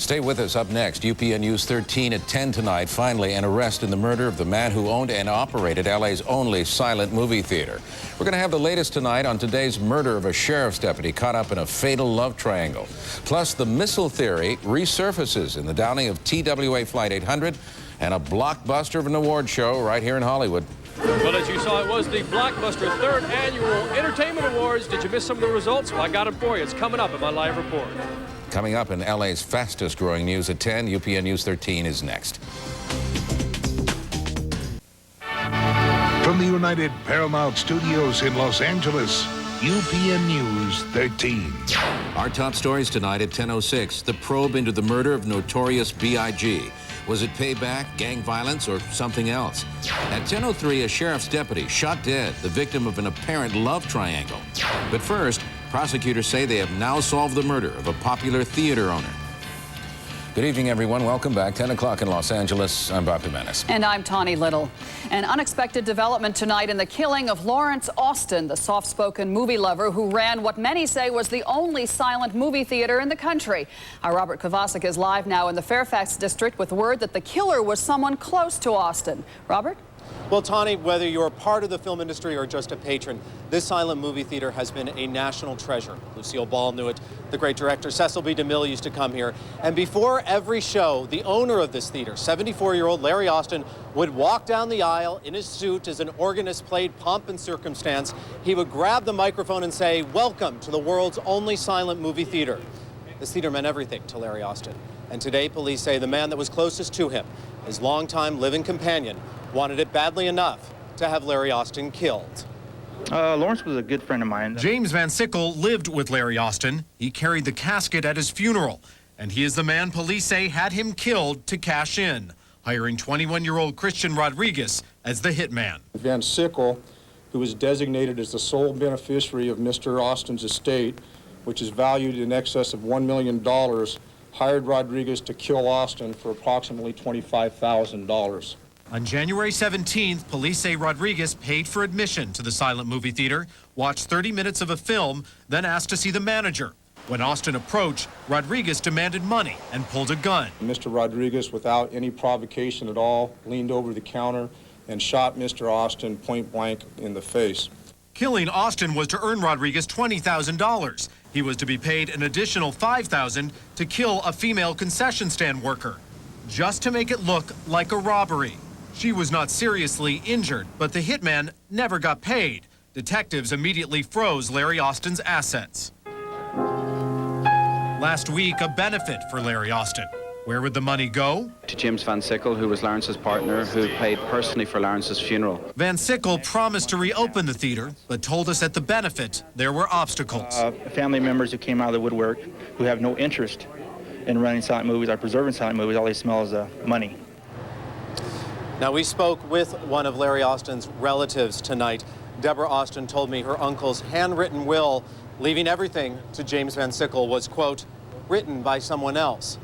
Stay with us. Up next, UPN News 13 at 10 tonight. Finally, an arrest in the murder of the man who owned and operated LA's only silent movie theater. We're going to have the latest tonight on today's murder of a sheriff's deputy caught up in a fatal love triangle. Plus, the missile theory resurfaces in the downing of TWA Flight 800 and a blockbuster of an award show right here in Hollywood. Well, as you saw, it was the blockbuster 3rd Annual Entertainment Awards. Did you miss some of the results? Well, I got them for you. It's coming up in my live report. Coming up in LA's fastest growing news at 10, UPN News 13 is next. From the United Paramount Studios in Los Angeles, UPN News 13. Our top stories tonight at 10:06. The probe into the murder of Notorious B.I.G. Was it payback, gang violence, or something else? At 10:03, a sheriff's deputy shot dead, the victim of an apparent love triangle. But first, prosecutors say they have now solved the murder of a popular theater owner. Good evening, everyone. Welcome back. 10 o'clock in Los Angeles. I'm Bob Jimenez. And I'm Tawny Little. An unexpected development tonight in the killing of Lawrence Austin, the soft-spoken movie lover who ran what many say was the only silent movie theater in the country. Our Robert Kovacic is live now in the Fairfax district with word that the killer was someone close to Austin. Robert? Well, Tawny, whether you're a part of the film industry or just a patron, this silent movie theater has been a national treasure. Lucille Ball knew it. The great director Cecil B. DeMille used to come here. And before every show, the owner of this theater, 74-year-old Larry Austin, would walk down the aisle in his suit as an organist played Pomp and Circumstance. He would grab the microphone and say, "Welcome to the world's only silent movie theater." This theater meant everything to Larry Austin. And today, police say the man that was closest to him, his longtime living companion, wanted it badly enough to have Larry Austin killed. Lawrence was a good friend of mine. James Van Sickle lived with Larry Austin. He carried the casket at his funeral, and he is the man police say had him killed to cash in, hiring 21-year-old Christian Rodriguez as the hitman. Van Sickle, who was designated as the sole beneficiary of Mr. Austin's estate, which is valued in excess of $1 million, hired Rodriguez to kill Austin for approximately $25,000. On January 17th, police say Rodriguez paid for admission to the silent movie theater, watched 30 minutes of a film, then asked to see the manager. When Austin approached, Rodriguez demanded money and pulled a gun. Mr. Rodriguez, without any provocation at all, leaned over the counter and shot Mr. Austin point blank in the face. Killing Austin was to earn Rodriguez $20,000. He was to be paid an additional $5,000 to kill a female concession stand worker, just to make it look like a robbery. She was not seriously injured, but the hitman never got paid. Detectives immediately froze Larry Austin's assets. Last week, a benefit for Larry Austin. Where would the money go? To James Van Sickle, who was Lawrence's partner, who paid personally for Lawrence's funeral. Van Sickle promised to reopen the theater, but told us at the benefit there were obstacles. Family members who came out of the woodwork who have no interest in running silent movies or preserving silent movies. All they smell is money. Now, we spoke with one of Larry Austin's relatives tonight. Deborah Austin told me her uncle's handwritten will, leaving everything to James Van Sickle, was, quote, written by someone else.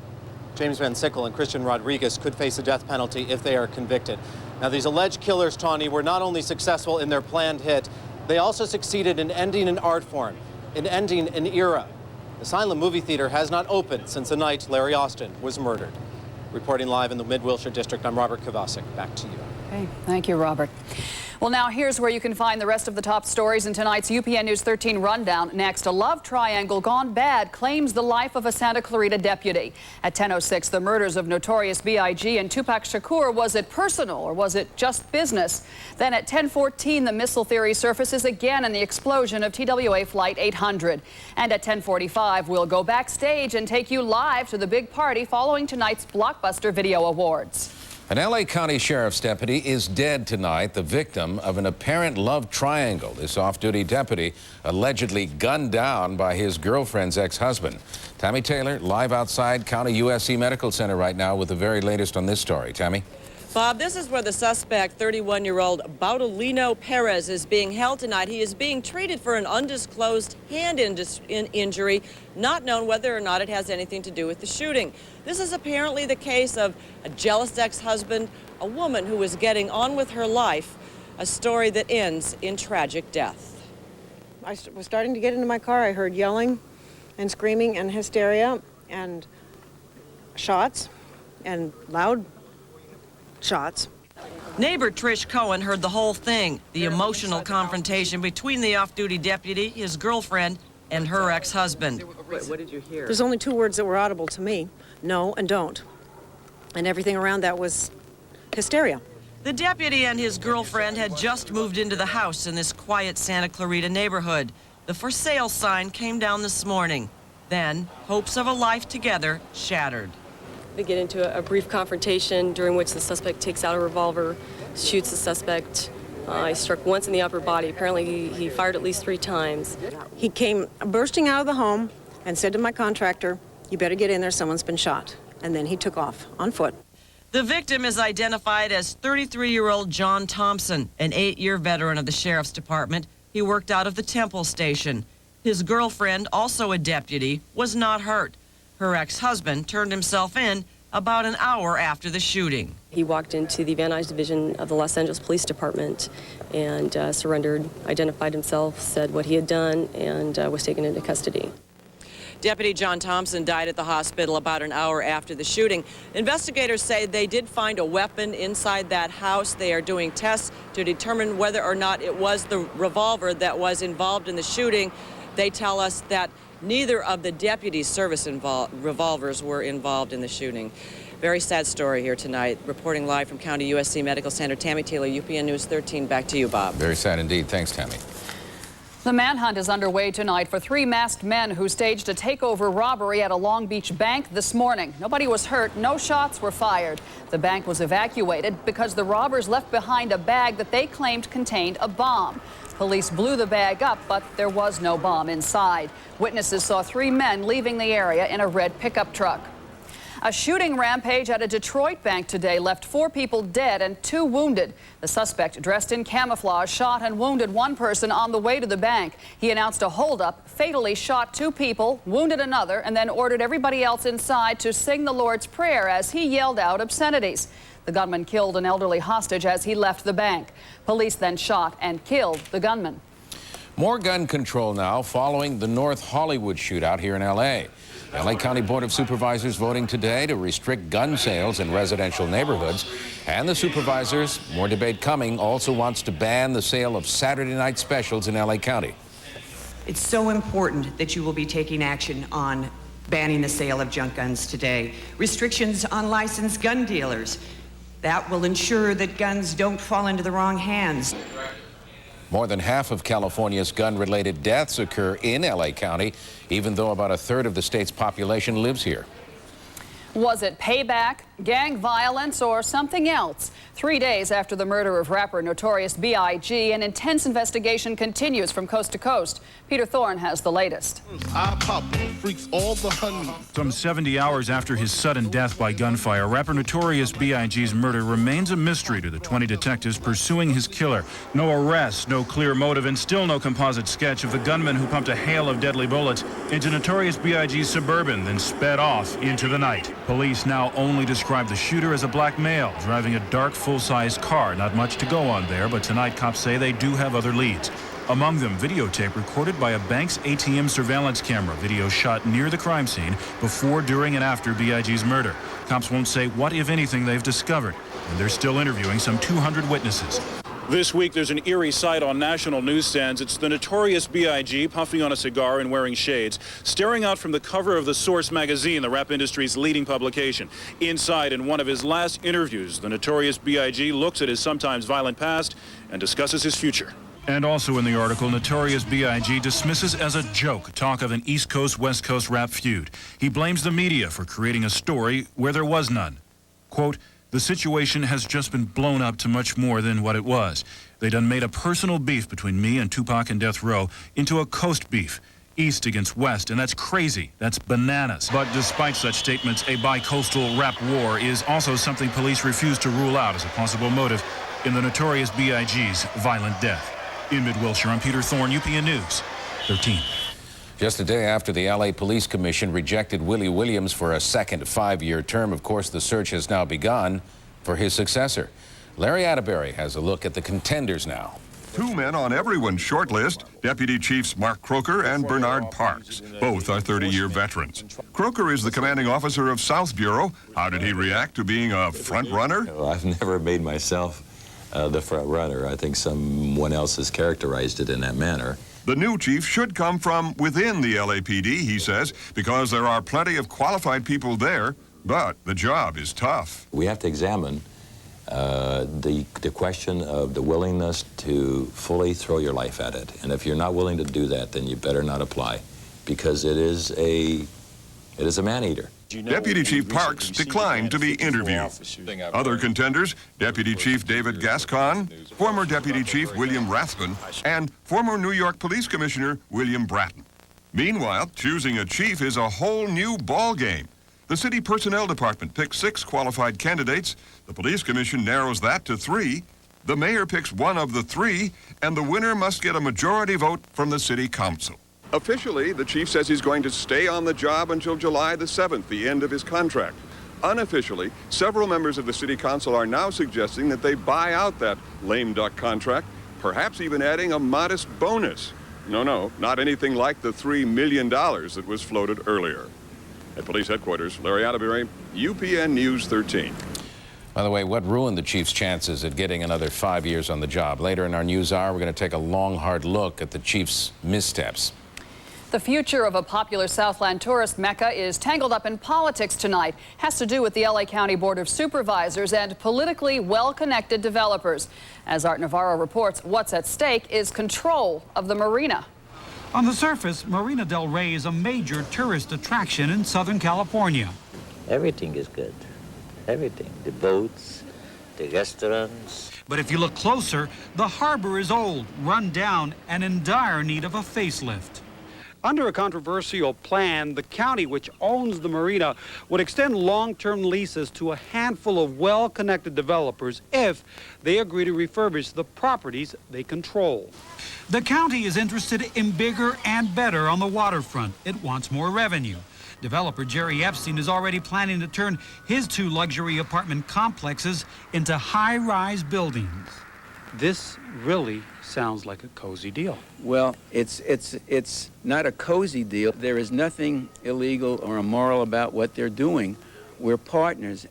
James Van Sickle and Christian Rodriguez could face a death penalty if they are convicted. Now, these alleged killers, Tawny, were not only successful in their planned hit, they also succeeded in ending an art form, in ending an era. The silent movie theater has not opened since the night Larry Austin was murdered. Reporting live in the Mid-Wilshire District, I'm Robert Kovacic. Back to you. Okay, thank you, Robert. Well, now here's where you can find the rest of the top stories in tonight's UPN News 13 rundown. Next, a love triangle gone bad claims the life of a Santa Clarita deputy. At 10:06, the murders of Notorious B.I.G. and Tupac Shakur. Was it personal or was it just business? Then at 10:14, the missile theory surfaces again in the explosion of TWA Flight 800. And at 10:45, we'll go backstage and take you live to the big party following tonight's Blockbuster Video Awards. An L.A. County Sheriff's deputy is dead tonight, the victim of an apparent love triangle. This off-duty deputy allegedly gunned down by his girlfriend's ex-husband. Tammy Taylor, live outside County USC Medical Center right now with the very latest on this story. Tammy? Bob, this is where the suspect, 31-year-old Baudolino Perez, is being held tonight. He is being treated for an undisclosed hand injury, not known whether or not it has anything to do with the shooting. This is apparently the case of a jealous ex-husband, a woman who was getting on with her life, a story that ends in tragic death. I was starting to get into my car. I heard yelling and screaming and hysteria, and shots and loud shots. Neighbor Trish Cohen heard the whole thing, the emotional confrontation between the off-duty deputy, his girlfriend, and her ex-husband. What did you hear? There's only 2 words that were audible to me, no and don't. And everything around that was hysteria. The deputy and his girlfriend had just moved into the house in this quiet Santa Clarita neighborhood. The for sale sign came down this morning. Then, hopes of a life together shattered. They get into a brief confrontation during which the suspect takes out a revolver, shoots the suspect. He struck once in the upper body. Apparently, he fired at least 3 times. He came bursting out of the home and said to my contractor, "You better get in there, someone's been shot." And then he took off on foot. The victim is identified as 33-year-old John Thompson, an 8-year veteran of the Sheriff's Department. He worked out of the Temple Station. His girlfriend, also a deputy, was not hurt. Her ex-husband turned himself in about an hour after the shooting. He walked into the Van Nuys division of the Los Angeles Police Department and surrendered, identified himself, said what he had done, and was taken into custody. Deputy John Thompson died at the hospital about an hour after the shooting. Investigators say they did find a weapon inside that house. They are doing tests to determine whether or not it was the revolver that was involved in the shooting. They tell us that neither of the deputies' service revolvers were involved in the shooting. Very sad story here tonight. Reporting live from County USC Medical Center, Tammy Taylor, UPN News 13. Back to you, Bob. Very sad indeed. Thanks, Tammy. The manhunt is underway tonight for 3 masked men who staged a takeover robbery at a Long Beach bank this morning. Nobody was hurt. No shots were fired. The bank was evacuated because the robbers left behind a bag that they claimed contained a bomb. Police blew the bag up, but there was no bomb inside. Witnesses saw 3 men leaving the area in a red pickup truck. A shooting rampage at a Detroit bank today left 4 people dead and 2 wounded. The suspect, dressed in camouflage, shot and wounded 1 person on the way to the bank. He announced a holdup, fatally shot 2 people, wounded another, and then ordered everybody else inside to sing the Lord's Prayer as he yelled out obscenities. The gunman killed an elderly hostage as he left the bank. Police then shot and killed the gunman. More gun control now following the North Hollywood shootout here in L.A. The L.A. County Board of Supervisors voting today to restrict gun sales in residential neighborhoods. And the supervisors, more debate coming, also wants to ban the sale of Saturday night specials in L.A. County. It's so important that you will be taking action on banning the sale of junk guns today. Restrictions on licensed gun dealers. That will ensure that guns don't fall into the wrong hands. More than half of California's gun-related deaths occur in L.A. County, even though about 1/3 of the state's population lives here. Was it payback, gang violence, or something else? 3 days after the murder of rapper Notorious B.I.G., an intense investigation continues from coast to coast. Peter Thorne has the latest. Some 70 hours after his sudden death by gunfire, rapper Notorious B.I.G.'s murder remains a mystery to the 20 detectives pursuing his killer. No arrests, no clear motive, and still no composite sketch of the gunman who pumped a hail of deadly bullets into Notorious B.I.G.'s Suburban, then sped off into the night. Police now only describe the shooter as a black male driving a dark, full-size car. Not much to go on there, but tonight cops say they do have other leads. Among them, videotape recorded by a bank's ATM surveillance camera. Video shot near the crime scene before, during, and after B.I.G.'s murder. Cops won't say what, if anything, they've discovered. And they're still interviewing some 200 witnesses. This week, there's an eerie sight on national newsstands. It's the Notorious B.I.G. puffing on a cigar and wearing shades, staring out from the cover of The Source magazine, the rap industry's leading publication. Inside, in one of his last interviews, the Notorious B.I.G. looks at his sometimes violent past and discusses his future. And also in the article, Notorious B.I.G. dismisses as a joke talk of an East Coast-West Coast rap feud. He blames the media for creating a story where there was none. Quote, "The situation has just been blown up to much more than what it was. They done made a personal beef between me and Tupac and Death Row into a coast beef. East against West, and that's crazy. That's bananas." But despite such statements, a bi-coastal rap war is also something police refuse to rule out as a possible motive in the Notorious B.I.G.'s violent death. In Mid-Wilshire, I'm Peter Thorne, UPN News 13. Just a day after the L.A. Police Commission rejected Willie Williams for a second 5-year term, of course, the search has now begun for his successor. Larry Atterbury has a look at the contenders now. Two men on everyone's short list, Deputy Chiefs Mark Croker and Bernard Parks. Both are 30-year veterans. Croker is the commanding officer of South Bureau. How did he react to being a front runner? Well, I've never made myself the front runner. I think someone else has characterized it in that manner. The new chief should come from within the LAPD, he says, because there are plenty of qualified people there, but the job is tough. We have to examine the question of the willingness to fully throw your life at it. And if you're not willing to do that, then you better not apply, because it is a man-eater. Deputy Chief Parks declined to be interviewed. Other contenders, Deputy Chief David Gascon, former Deputy Chief William Rathbun, and former New York Police Commissioner William Bratton. Meanwhile, choosing a chief is a whole new ballgame. The City Personnel Department picks 6 qualified candidates. The Police Commission narrows that to 3. The mayor picks one of the 3, and the winner must get a majority vote from the City Council. Officially, the chief says he's going to stay on the job until July the 7th, the end of his contract. Unofficially, several members of the City Council are now suggesting that they buy out that lame duck contract, perhaps even adding a modest bonus. No, not anything like the $3 million that was floated earlier. At police headquarters, Larry Atterbury, UPN News 13. By the way, what ruined the chief's chances at getting another 5 years on the job? Later in our news hour, we're going to take a long, hard look at the chief's missteps. The future of a popular Southland tourist mecca is tangled up in politics tonight. Has to do with the LA County Board of Supervisors and politically well-connected developers. As Art Navarro reports, what's at stake is control of the marina. On the surface, Marina Del Rey is a major tourist attraction in Southern California. Everything is good. Everything. The boats, the restaurants. But if you look closer, the harbor is old, run down, and in dire need of a facelift. Under a controversial plan, the county, which owns the marina, would extend long-term leases to a handful of well-connected developers if they agree to refurbish the properties they control. The county is interested in bigger and better on the waterfront. It wants more revenue. Developer Jerry Epstein is already planning to turn his 2 luxury apartment complexes into high-rise buildings. This really sounds like a cozy deal. Well, it's not a cozy deal. There is nothing illegal or immoral about what they're doing. We're partners.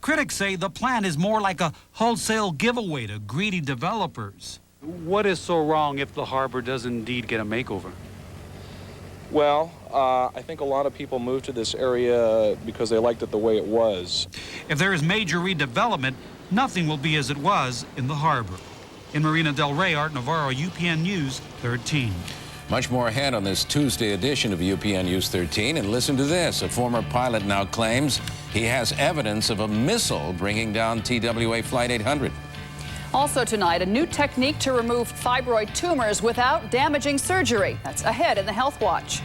Critics say the plan is more like a wholesale giveaway to greedy developers. What is so wrong if the harbor does indeed get a makeover? Well, I think a lot of people moved to this area because they liked it the way it was. If there is major redevelopment, nothing will be as it was in the harbor. In Marina Del Rey, Art Navarro, UPN News 13. Much more ahead on this Tuesday edition of UPN News 13. And listen to this. A former pilot now claims he has evidence of a missile bringing down TWA Flight 800. Also tonight, a new technique to remove fibroid tumors without damaging surgery. That's ahead in the Health Watch.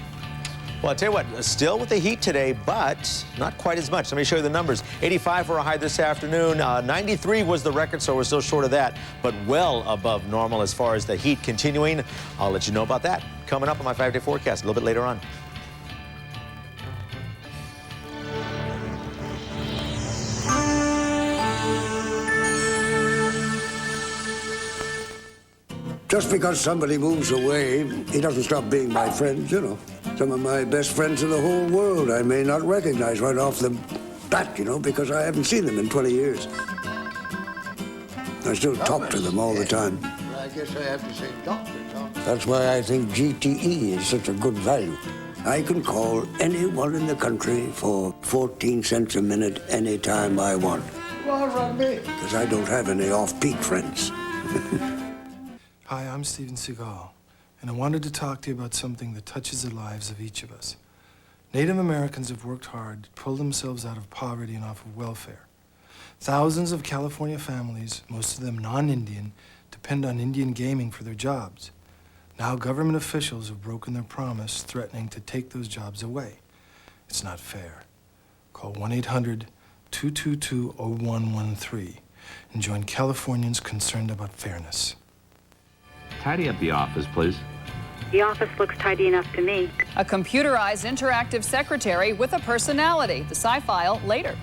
Well, I'll tell you what, still with the heat today, but not quite as much. Let me show you the numbers. 85 for a high this afternoon. 93 was the record, so we're still short of that, but well above normal as far as the heat continuing. I'll let you know about that coming up on my 5-day forecast a little bit later on. Just because somebody moves away, he doesn't stop being my friend, you know. Some of my best friends in the whole world I may not recognize right off the bat, you know, because I haven't seen them in 20 years. I still talk to them all the time. I guess I have to say doctor. That's why I think GTE is such a good value. I can call anyone in the country for 14 cents a minute anytime I want. Well, run me. Because I don't have any off-peak friends. Hi, I'm Steven Seagal, and I wanted to talk to you about something that touches the lives of each of us. Native Americans have worked hard to pull themselves out of poverty and off of welfare. Thousands of California families, most of them non-Indian, depend on Indian gaming for their jobs. Now government officials have broken their promise, threatening to take those jobs away. It's not fair. Call 1-800-222-0113 and join Californians concerned about fairness. Tidy up the office, please. The office looks tidy enough to me. A computerized interactive secretary with a personality. The Sci File later.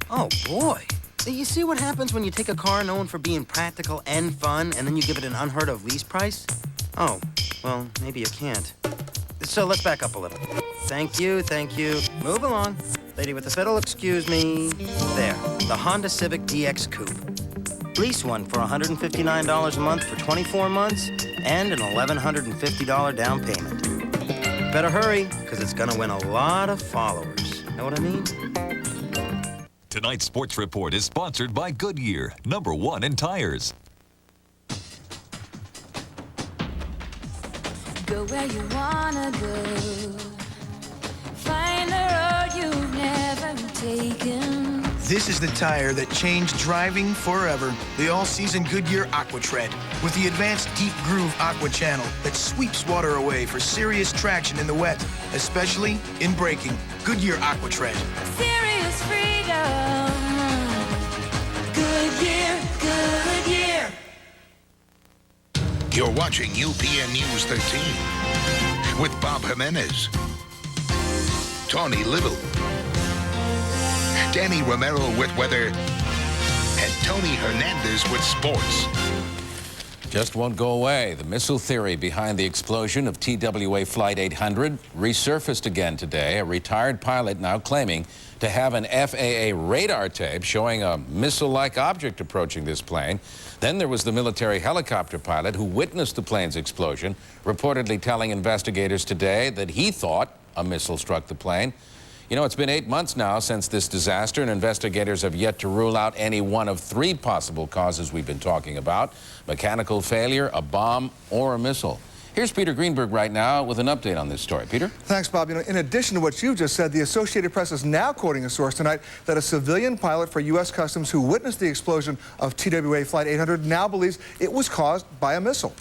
Oh, boy. You see what happens when you take a car known for being practical and fun, and then you give it an unheard of lease price? Oh, well, maybe you can't. So let's back up a little. Thank you, thank you. Move along. Lady with the fiddle, excuse me. There, the Honda Civic DX Coupe. Lease one for $159 a month for 24 months and an $1,150 down payment. Better hurry, because it's gonna win a lot of followers. Know what I mean? Tonight's sports report is sponsored by Goodyear, #1 in tires. Go where you wanna go. Find the road you've never taken. This is the tire that changed driving forever. The all-season Goodyear Aqua Tread with the advanced deep groove Aqua Channel that sweeps water away for serious traction in the wet, especially in braking. Goodyear Aqua Tread. Serious freedom. Goodyear, Goodyear. You're watching UPN News 13 with Bob Jimenez, Tawny Little, Danny Romero with weather, and Tony Hernandez with sports. Just won't go away. The missile theory behind the explosion of TWA Flight 800 resurfaced again today. A retired pilot now claiming to have an FAA radar tape showing a missile-like object approaching this plane. Then there was the military helicopter pilot who witnessed the plane's explosion, reportedly telling investigators today that he thought a missile struck the plane. You know, it's been 8 months now since this disaster, and investigators have yet to rule out any one of 3 possible causes we've been talking about: mechanical failure, a bomb, or a missile. Here's Peter Greenberg right now with an update on this story. Peter? Thanks, Bob. You know, in addition to what you just said, the Associated Press is now quoting a source tonight that a civilian pilot for U.S. Customs who witnessed the explosion of TWA Flight 800 now believes it was caused by a missile.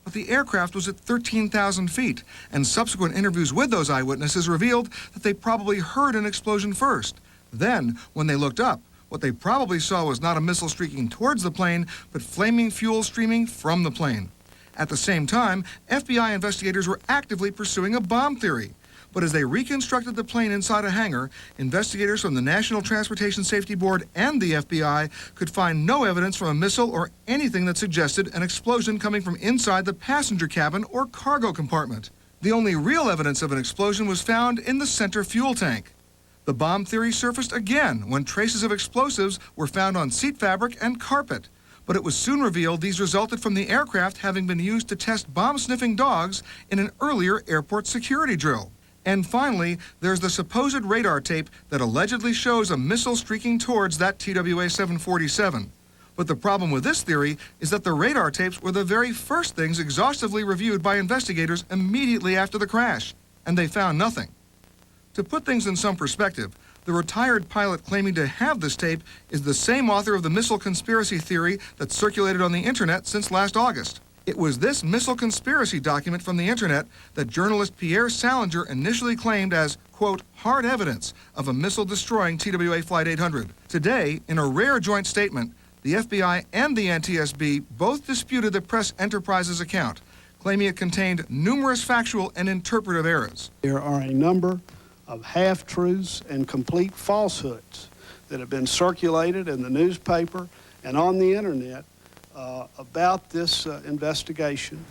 But the aircraft was at 13,000 feet, and subsequent interviews with those eyewitnesses revealed that they probably heard an explosion first. Then, when they looked up, what they probably saw was not a missile streaking towards the plane, but flaming fuel streaming from the plane. At the same time, FBI investigators were actively pursuing a bomb theory. But as they reconstructed the plane inside a hangar, investigators from the National Transportation Safety Board and the FBI could find no evidence from a missile or anything that suggested an explosion coming from inside the passenger cabin or cargo compartment. The only real evidence of an explosion was found in the center fuel tank. The bomb theory surfaced again when traces of explosives were found on seat fabric and carpet. But it was soon revealed these resulted from the aircraft having been used to test bomb-sniffing dogs in an earlier airport security drill. And finally, there's the supposed radar tape that allegedly shows a missile streaking towards that TWA 747. But the problem with this theory is that the radar tapes were the very first things exhaustively reviewed by investigators immediately after the crash, and they found nothing. To put things in some perspective, the retired pilot claiming to have this tape is the same author of the missile conspiracy theory that circulated on the internet since last August. It was this missile conspiracy document from the internet that journalist Pierre Salinger initially claimed as, quote, hard evidence of a missile destroying TWA Flight 800. Today, in a rare joint statement, the FBI and the NTSB both disputed the press enterprise's account, claiming it contained numerous factual and interpretive errors. There are a number of half-truths and complete falsehoods that have been circulated in the newspaper and on the internet about this investigation.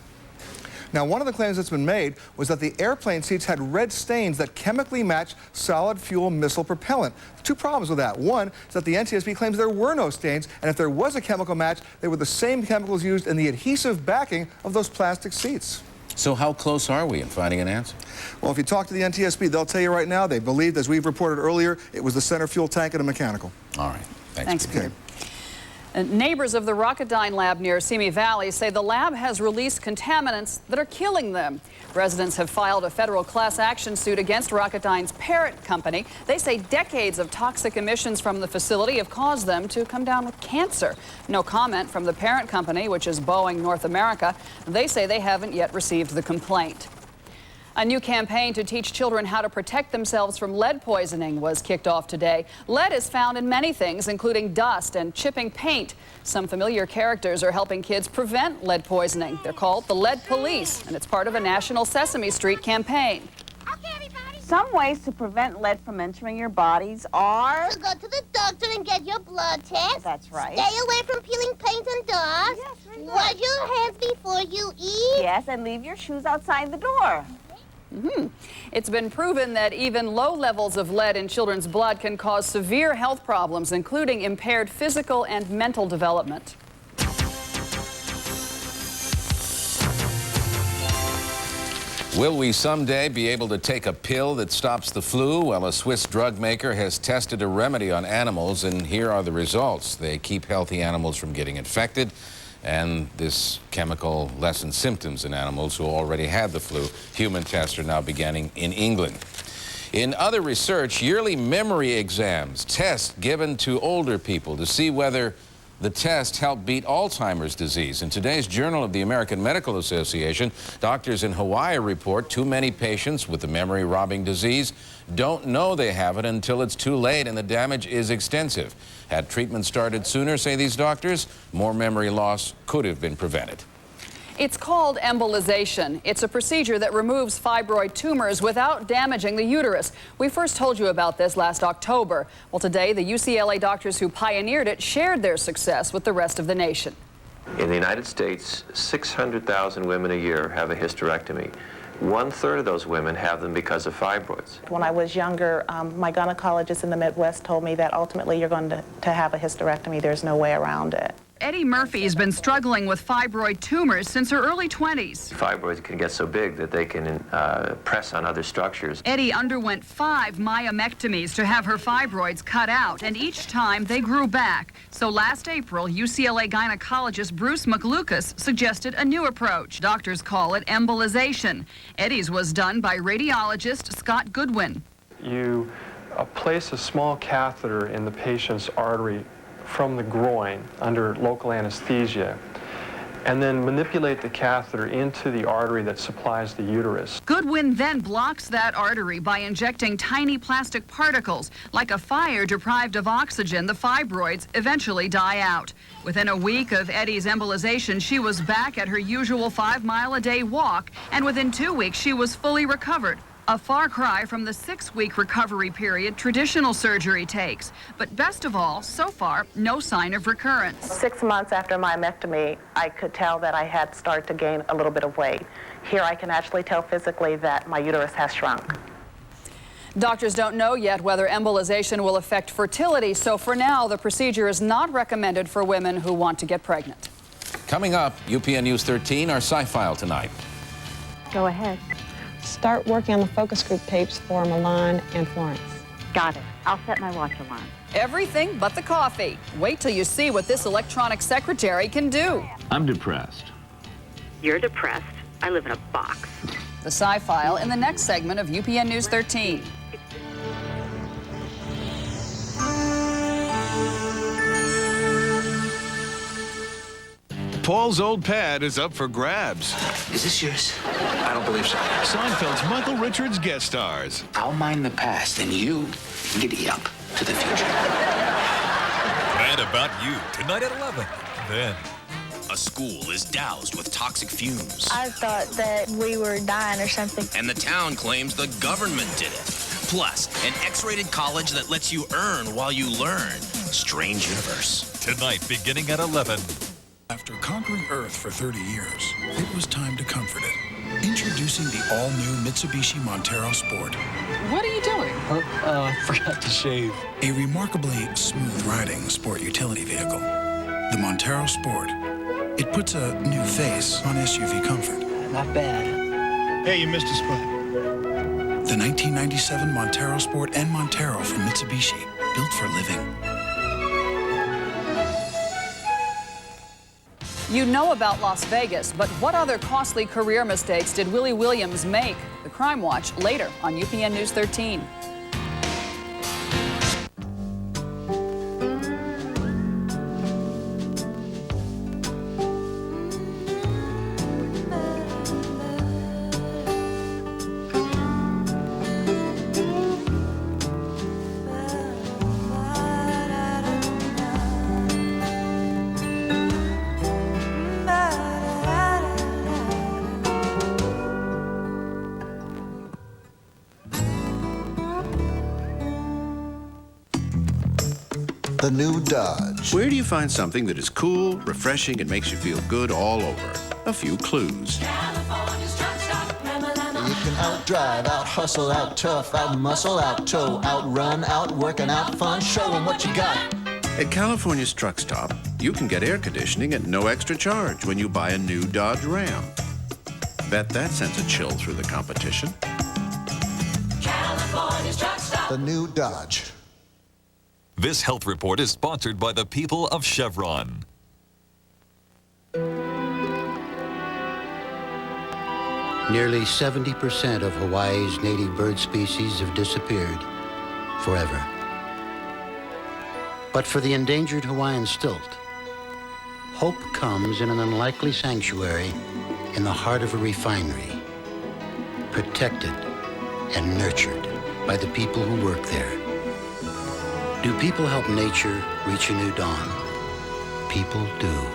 Now, one of the claims that's been made was that the airplane seats had red stains that chemically match solid fuel missile propellant. Two problems with that. One is that the NTSB claims there were no stains, and if there was a chemical match, they were the same chemicals used in the adhesive backing of those plastic seats. So how close are we in finding an answer? Well, if you talk to the NTSB, they'll tell you right now they believed, as we've reported earlier, it was the center fuel tank and a mechanical. All right. Thanks, Peter. Neighbors of the Rocketdyne lab near Simi Valley say the lab has released contaminants that are killing them. Residents have filed a federal class action suit against Rocketdyne's parent company. They say decades of toxic emissions from the facility have caused them to come down with cancer. No comment from the parent company, which is Boeing North America. They say they haven't yet received the complaint. A new campaign to teach children how to protect themselves from lead poisoning was kicked off today. Lead is found in many things, including dust and chipping paint. Some familiar characters are helping kids prevent lead poisoning. They're called the Lead Police, and it's part of a national Sesame Street campaign. Okay, Some ways to prevent lead from entering your bodies are... To go to the doctor and get your blood test. That's right. Stay away from peeling paint and dust. Yes, very good. Wash your hands before you eat. Yes, and leave your shoes outside the door. It's been proven that even low levels of lead in children's blood can cause severe health problems, including impaired physical and mental development. Will we someday be able to take a pill that stops the flu? Well, a Swiss drug maker has tested a remedy on animals, and here are the results. They keep healthy animals from getting infected, and this chemical lessens symptoms in animals who already had the flu. Human tests are now beginning in England. In other research, yearly memory exams, tests given to older people to see whether the test helped beat Alzheimer's disease. In today's Journal of the American Medical Association, doctors in Hawaii report too many patients with the memory-robbing disease don't know they have it until it's too late and the damage is extensive. Had treatment started sooner, say these doctors, more memory loss could have been prevented. It's called embolization. It's a procedure that removes fibroid tumors without damaging the uterus. We first told you about this last October. Well, today, the UCLA doctors who pioneered it shared their success with the rest of the nation. In the United States, 600,000 women a year have a hysterectomy. 1/3 of those women have them because of fibroids. When I was younger, my gynecologist in the Midwest told me that ultimately you're going to have a hysterectomy. There's no way around it. Eddie Murphy has been struggling with fibroid tumors since her early 20s. Fibroids can get so big that they can press on other structures. Eddie underwent 5 myomectomies to have her fibroids cut out, and each time they grew back. So last April, UCLA gynecologist Bruce McLucas suggested a new approach. Doctors call it embolization. Eddie's was done by radiologist Scott Goodwin. You place a small catheter in the patient's artery from the groin under local anesthesia, and then manipulate the catheter into the artery that supplies the uterus. Goodwin then blocks that artery by injecting tiny plastic particles. Like a fire deprived of oxygen, the fibroids eventually die out. Within a week of Eddie's embolization, she was back at her usual 5-mile-a-day walk, and within 2 weeks, she was fully recovered. A far cry from the 6-week recovery period traditional surgery takes. But best of all, so far, no sign of recurrence. 6 months after my myomectomy, I could tell that I had started to gain a little bit of weight. Here I can actually tell physically that my uterus has shrunk. Doctors don't know yet whether embolization will affect fertility, so for now, the procedure is not recommended for women who want to get pregnant. Coming up, UPN News 13, our Sci File tonight. Go ahead. Start working on the focus group tapes for Milan and Florence. Got it. I'll set my watch alarm. Everything but the coffee. Wait till you see what this electronic secretary can do. I'm depressed. You're depressed. I live in a box. The Sci File in the next segment of UPN News 13. Paul's old pad is up for grabs. Is this yours? I don't believe so. Seinfeld's Michael Richards guest stars. I'll mind the past, and you giddy up to the future. Mad About You, tonight at 11. Then. A school is doused with toxic fumes. I thought that we were dying or something. And the town claims the government did it. Plus, an X-rated college that lets you earn while you learn. Strange universe. Tonight, beginning at 11. After conquering Earth for 30 years, it was time to comfort it. Introducing the all-new Mitsubishi Montero Sport. What are you doing? I forgot to shave. A remarkably smooth-riding sport utility vehicle. The Montero Sport. It puts a new face on SUV comfort. Not bad. Hey, you missed a spot. The 1997 Montero Sport and Montero from Mitsubishi. Built for living. You know about Las Vegas, but what other costly career mistakes did Willie Williams make? The Crime Watch later on UPN News 13. The new Dodge. Where do you find something that is cool, refreshing, and makes you feel good all over? A few clues. You can out-drive, out-hustle, out-tough, out-muscle, out-tow, out-run, out-work, and out-fun. Show them what you got. At California's Truck Stop, you can get air conditioning at no extra charge when you buy a new Dodge Ram. Bet that sends a chill through the competition. California's Truck Stop. The new Dodge. This health report is sponsored by the people of Chevron. Nearly 70% of Hawaii's native bird species have disappeared forever. But for the endangered Hawaiian stilt, hope comes in an unlikely sanctuary in the heart of a refinery, protected and nurtured by the people who work there. Do people help nature reach a new dawn? People do.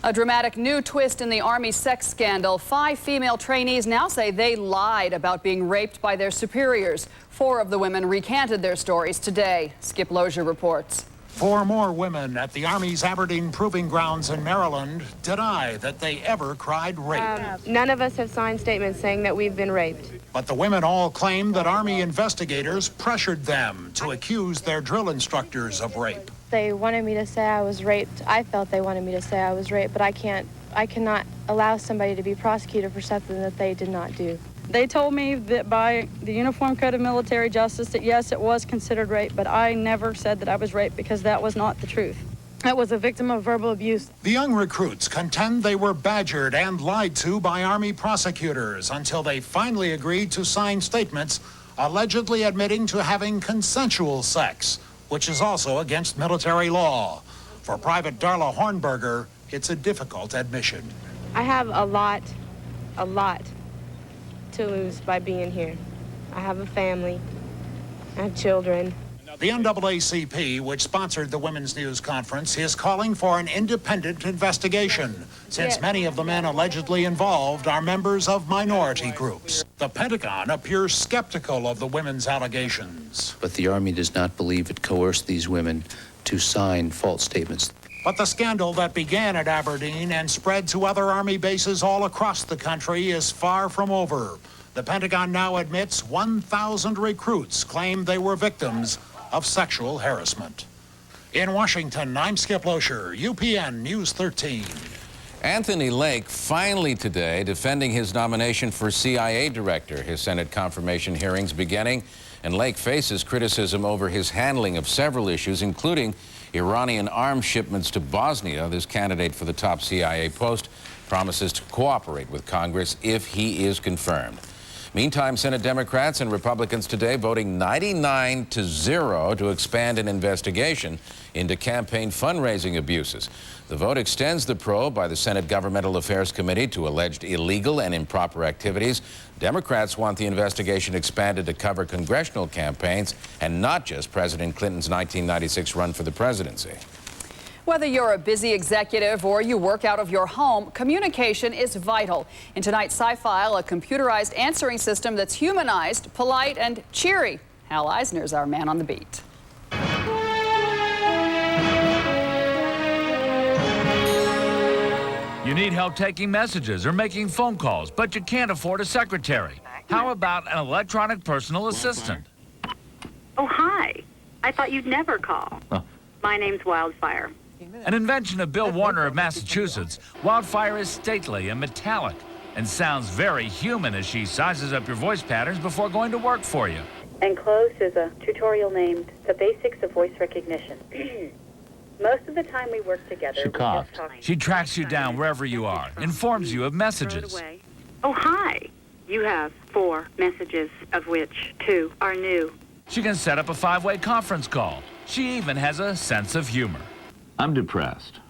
A dramatic new twist in the Army sex scandal. 5 female trainees now say they lied about being raped by their superiors. 4 of the women recanted their stories today. Skip Lozier reports. 4 more women at the Army's Aberdeen Proving Grounds in Maryland deny that they ever cried rape. None of us have signed statements saying that we've been raped. But the women all claim that Army investigators pressured them to accuse their drill instructors of rape. They wanted me to say I was raped. I felt they wanted me to say I was raped, but I cannot allow somebody to be prosecuted for something that they did not do. They told me that by the Uniform Code of Military Justice that yes, it was considered rape, but I never said that I was raped because that was not the truth. I was a victim of verbal abuse. The young recruits contend they were badgered and lied to by Army prosecutors until they finally agreed to sign statements allegedly admitting to having consensual sex, which is also against military law. For Private Darla Hornberger, it's a difficult admission. I have a lot to lose by being here. I have a family. I have children. The NAACP, which sponsored the Women's News Conference, is calling for an independent investigation, since many of the men allegedly involved are members of minority groups. The Pentagon appears skeptical of the women's allegations. But the Army does not believe it coerced these women to sign false statements. But the scandal that began at Aberdeen and spread to other Army bases all across the country is far from over. The Pentagon now admits 1,000 recruits claim they were victims of sexual harassment. In Washington, I'm Skip Lozier, UPN News 13. Anthony Lake finally today defending his nomination for CIA director. His Senate confirmation hearings beginning, and Lake faces criticism over his handling of several issues, including Iranian arms shipments to Bosnia. This candidate for the top CIA post promises to cooperate with Congress if he is confirmed. Meantime, Senate Democrats and Republicans today voting 99-0 to expand an investigation into campaign fundraising abuses. The vote extends the probe by the Senate Governmental Affairs Committee to alleged illegal and improper activities. Democrats want the investigation expanded to cover congressional campaigns and not just President Clinton's 1996 run for the presidency. Whether you're a busy executive or you work out of your home, communication is vital. In tonight's Sci File, a computerized answering system that's humanized, polite, and cheery. Hal Eisner's our man on the beat. You need help taking messages or making phone calls, but you can't afford a secretary. How about an electronic personal assistant? Oh, hi. I thought you'd never call. Huh. My name's Wildfire. An invention of Bill Warner of Massachusetts, Wildfire is stately and metallic and sounds very human as she sizes up your voice patterns before going to work for you. Enclosed is a tutorial named The Basics of Voice Recognition. Most of the time we work together. She coughed. She tracks you down wherever you are, informs you of messages. Oh, hi. You have 4 messages, of which 2 are new. She can set up a 5-way conference call. She even has a sense of humor. I'm depressed.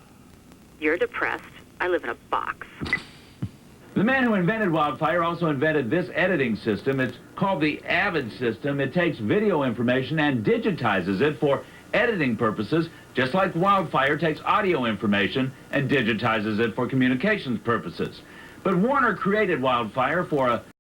You're depressed. I live in a box. The man who invented Wildfire also invented this editing system. It's called the Avid system. It takes video information and digitizes it for editing purposes, just like Wildfire takes audio information and digitizes it for communications purposes. But Warner created Wildfire for a